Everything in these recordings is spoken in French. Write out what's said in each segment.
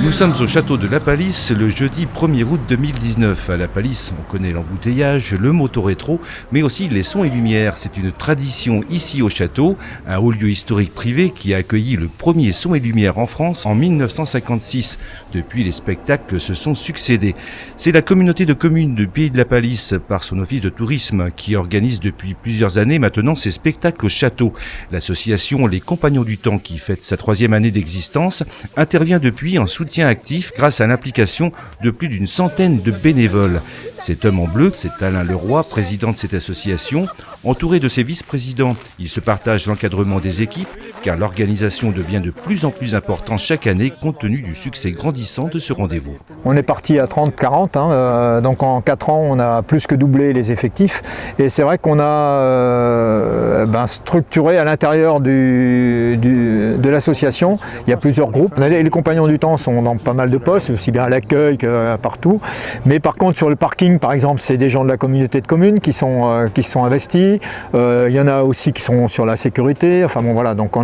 Nous sommes au château de La Palisse le jeudi 1er août 2019. À La Palisse, on connaît l'embouteillage, le moto rétro, mais aussi les sons et lumières. C'est une tradition ici au château, un haut lieu historique privé qui a accueilli le premier son et lumière en France en 1956. Depuis, les spectacles se sont succédés. C'est la communauté de communes du Pays de La Palisse, par son office de tourisme, qui organise depuis plusieurs années maintenant ces spectacles au château. L'association Les Compagnons du Temps, qui fête sa 3e année d'existence, intervient depuis en soutien actif grâce à l'implication de plus d'une centaine de bénévoles. Cet homme en bleu, c'est Alain Leroy, président de cette association. Entouré de ses vice-présidents, il se partage l'encadrement des équipes, car l'organisation devient de plus en plus importante chaque année compte tenu du succès grandissant de ce rendez-vous. On est parti à 30-40, donc en 4 ans on a plus que doublé les effectifs et c'est vrai qu'on a structuré à l'intérieur de l'association, il y a plusieurs groupes. Les Compagnons du Temps sont dans pas mal de postes, aussi bien à l'accueil que partout, mais par contre sur le parking par exemple c'est des gens de la communauté de communes qui sont investis, il y en a aussi qui sont sur la sécurité, enfin bon voilà, donc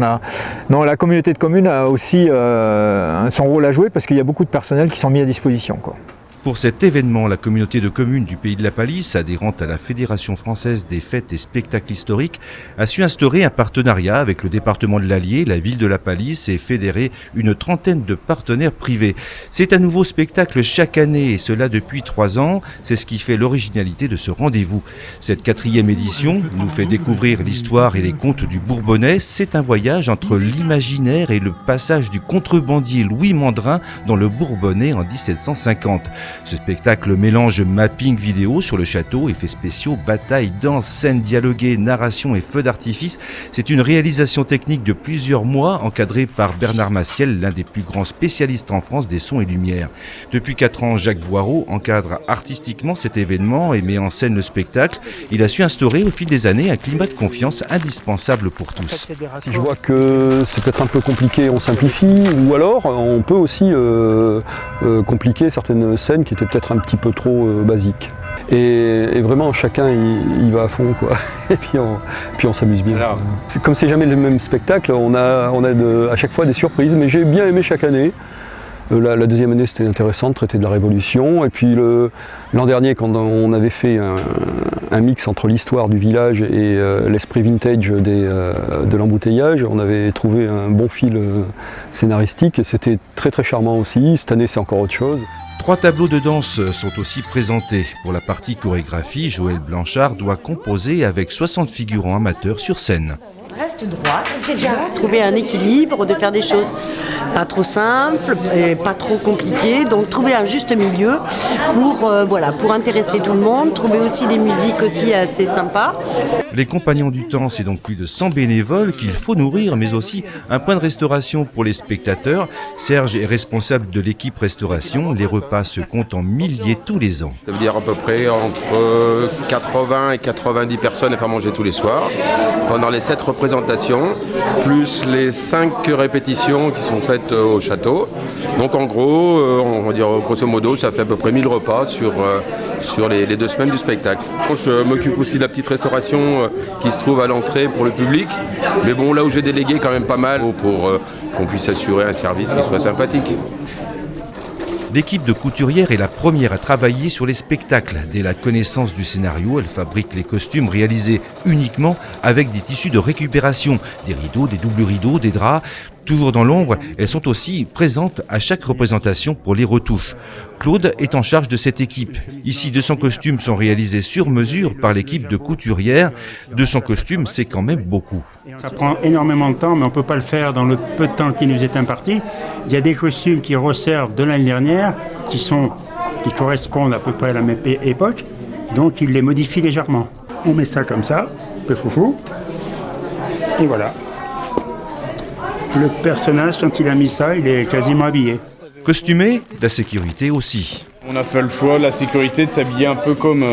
la communauté de communes a aussi son rôle à jouer parce qu'il y a beaucoup de personnel qui sont mis à disposition, quoi. Pour cet événement, la communauté de communes du Pays de La Palisse, adhérente à la Fédération française des fêtes et spectacles historiques, a su instaurer un partenariat avec le département de l'Allier, la ville de La Palisse et fédérer une trentaine de partenaires privés. C'est un nouveau spectacle chaque année et cela depuis 3 ans. C'est ce qui fait l'originalité de ce rendez-vous. Cette 4e édition nous fait découvrir l'histoire et les contes du Bourbonnais. C'est un voyage entre l'imaginaire et le passage du contrebandier Louis Mandrin dans le Bourbonnais en 1750. Ce spectacle mélange mapping vidéo sur le château, effets spéciaux, batailles, danse, scènes dialoguées, narration et feux d'artifice. C'est une réalisation technique de plusieurs mois encadrée par Bernard Massiel, l'un des plus grands spécialistes en France des sons et lumières. Depuis 4 ans, Jacques Boireau encadre artistiquement cet événement et met en scène le spectacle. Il a su instaurer au fil des années un climat de confiance indispensable pour tous. Si je vois que c'est peut-être un peu compliqué, on simplifie, ou alors on peut aussi compliquer certaines scènes qui était peut-être un petit peu trop basique. Et vraiment chacun il va à fond, quoi. Et puis on s'amuse bien. Comme c'est jamais le même spectacle, on a à chaque fois des surprises, mais j'ai bien aimé chaque année. La 2e année c'était intéressant de traiter de la Révolution, et puis l'an dernier quand on avait fait un mix entre l'histoire du village et l'esprit vintage de l'embouteillage, on avait trouvé un bon fil scénaristique et c'était très très charmant aussi. Cette année c'est encore autre chose. 3 tableaux de danse sont aussi présentés. Pour la partie chorégraphie, Joël Blanchard doit composer avec 60 figurants amateurs sur scène. Reste droite, j'ai déjà trouvé un équilibre, de faire des choses pas trop simples et pas trop compliquées, donc trouver un juste milieu pour intéresser tout le monde, trouver aussi des musiques aussi assez sympas. Les Compagnons du Temps, c'est donc plus de 100 bénévoles qu'il faut nourrir, mais aussi un point de restauration pour les spectateurs. Serge est responsable de l'équipe restauration. Les repas se comptent en milliers tous les ans. Ça veut dire à peu près entre 80 et 90 personnes à faire manger tous les soirs, pendant les 7 représentations, plus les 5 répétitions qui sont faites au château. Donc en gros, on va dire grosso modo, ça fait à peu près 1000 repas sur les 2 semaines du spectacle. Je m'occupe aussi de la petite restauration qui se trouve à l'entrée pour le public. Mais bon, là où j'ai délégué quand même pas mal pour qu'on puisse assurer un service qui soit sympathique. L'équipe de couturières est la première à travailler sur les spectacles. Dès la connaissance du scénario, elle fabrique les costumes réalisés uniquement avec des tissus de récupération, des rideaux, des doubles rideaux, des draps. Toujours dans l'ombre, elles sont aussi présentes à chaque représentation pour les retouches. Claude est en charge de cette équipe. Ici, 200 costumes sont réalisés sur mesure par l'équipe de couturières. 200 costumes, c'est quand même beaucoup. Ça prend énormément de temps, mais on ne peut pas le faire dans le peu de temps qui nous est imparti. Il y a des costumes qui resservent de l'année dernière, qui correspondent à peu près à la même époque, donc ils les modifient légèrement. On met ça comme ça, un peu foufou, et voilà. Le personnage, quand il a mis ça, il est quasiment habillé. Costumé, la sécurité aussi. On a fait le choix de la sécurité de s'habiller un peu comme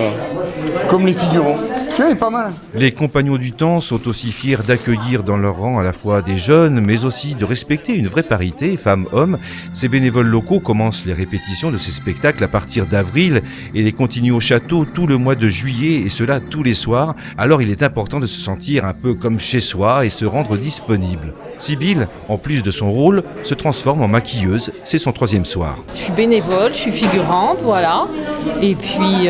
les figurants. Celui-là est pas mal. Les Compagnons du Temps sont aussi fiers d'accueillir dans leur rang à la fois des jeunes, mais aussi de respecter une vraie parité, femmes-hommes. Ces bénévoles locaux commencent les répétitions de ces spectacles à partir d'avril et les continuent au château tout le mois de juillet, et cela tous les soirs. Alors il est important de se sentir un peu comme chez soi et se rendre disponible. Sibylle, en plus de son rôle, se transforme en maquilleuse. C'est son 3e soir. Je suis bénévole, je suis figurante, voilà. Et puis,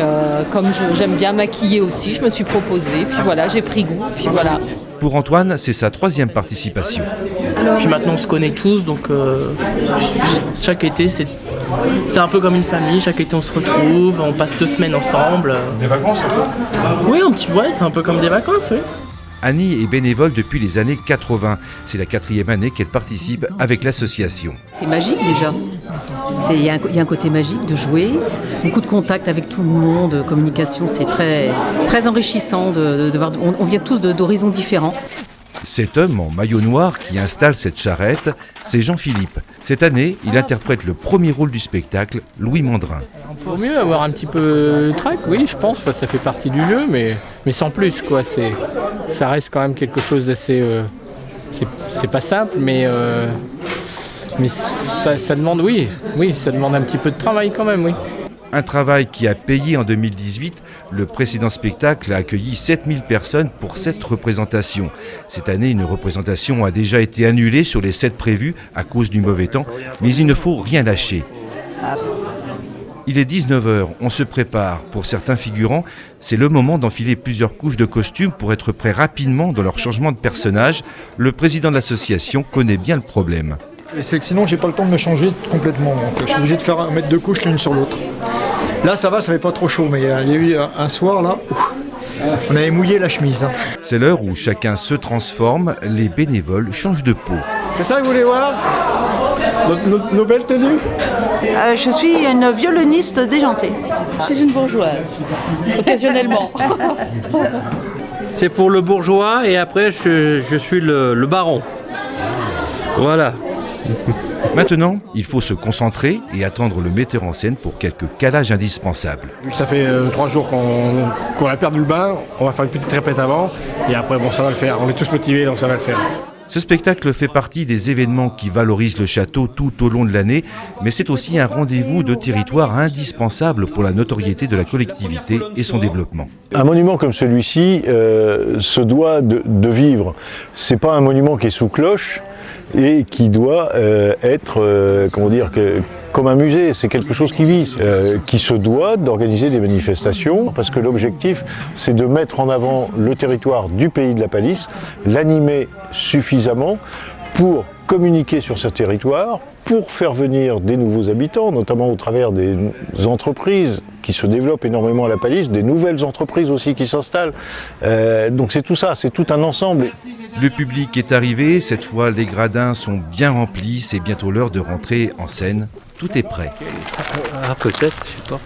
comme j'aime bien maquiller aussi, je me suis proposée. Puis voilà, j'ai pris goût. Puis voilà. Pour Antoine, c'est sa 3e participation. Puis maintenant, on se connaît tous, donc chaque été, c'est un peu comme une famille. Chaque été, on se retrouve, on passe 2 semaines ensemble. Des vacances un peu? Oui, c'est un peu comme des vacances, oui. Annie est bénévole depuis les années 80. C'est la 4e année qu'elle participe avec l'association. C'est magique déjà. Il y a un côté magique de jouer, beaucoup de contact avec tout le monde, communication, c'est très, très enrichissant de voir. On vient tous d'horizons différents. Cet homme en maillot noir qui installe cette charrette, c'est Jean-Philippe. Cette année, il interprète le premier rôle du spectacle, Louis Mandrin. Pour mieux avoir un petit peu de trac, oui, je pense, ça fait partie du jeu, mais sans plus, quoi. Ça reste quand même quelque chose d'assez... c'est pas simple, mais ça demande, oui, ça demande un petit peu de travail quand même, oui. Un travail qui a payé en 2018. Le précédent spectacle a accueilli 7000 personnes pour 7 représentations. Cette année, une représentation a déjà été annulée sur les 7 prévues à cause du mauvais temps, mais il ne faut rien lâcher. Il est 19h, on se prépare. Pour certains figurants, c'est le moment d'enfiler plusieurs couches de costumes pour être prêts rapidement dans leur changement de personnage. Le président de l'association connaît bien le problème. C'est que sinon j'ai pas le temps de me changer complètement, donc je suis obligé de mettre 2 couches l'une sur l'autre. Là ça va, ça fait pas trop chaud, mais il y a eu un soir là, on avait mouillé la chemise. C'est l'heure où chacun se transforme, les bénévoles changent de peau. C'est ça que vous voulez voir nos belles tenues? Je suis une violoniste déjantée. Je suis une bourgeoise, occasionnellement. C'est pour le bourgeois et après je suis le baron. Voilà. Maintenant, il faut se concentrer et attendre le metteur en scène pour quelques calages indispensables. Ça fait 3 jours qu'on a perdu le bain, on va faire une petite répète avant, et après bon ça va le faire, on est tous motivés donc ça va le faire. Ce spectacle fait partie des événements qui valorisent le château tout au long de l'année, mais c'est aussi un rendez-vous de territoire indispensable pour la notoriété de la collectivité et son développement. Un monument comme celui-ci se doit de vivre. C'est pas un monument qui est sous cloche et qui doit être, comme un musée, c'est quelque chose qui vit, qui se doit d'organiser des manifestations, parce que l'objectif, c'est de mettre en avant le territoire du pays de la Palisse, l'animer suffisamment pour communiquer sur ce territoire, pour faire venir des nouveaux habitants, notamment au travers des entreprises qui se développent énormément à la Palisse, des nouvelles entreprises aussi qui s'installent. Donc c'est tout ça, c'est tout un ensemble. Le public est arrivé, cette fois les gradins sont bien remplis, c'est bientôt l'heure de rentrer en scène. Tout est prêt. Ah peut-être, je sais pas.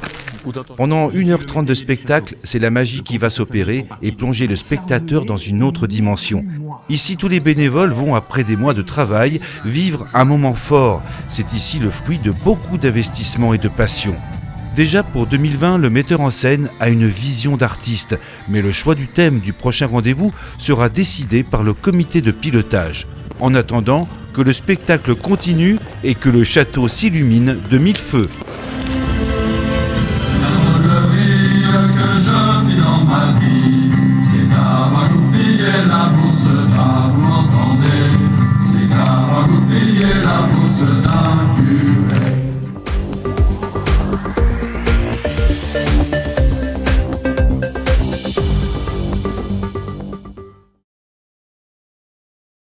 Pendant 1h30 de spectacle, c'est la magie qui va s'opérer et plonger le spectateur dans une autre dimension. Ici, tous les bénévoles vont, après des mois de travail, vivre un moment fort. C'est ici le fruit de beaucoup d'investissement et de passion. Déjà pour 2020, le metteur en scène a une vision d'artiste, mais le choix du thème du prochain rendez-vous sera décidé par le comité de pilotage. En attendant, que le spectacle continue et que le château s'illumine de 1000 feux. La bourse d'art, vous m'entendez? C'est car vous payez la bourse d'art.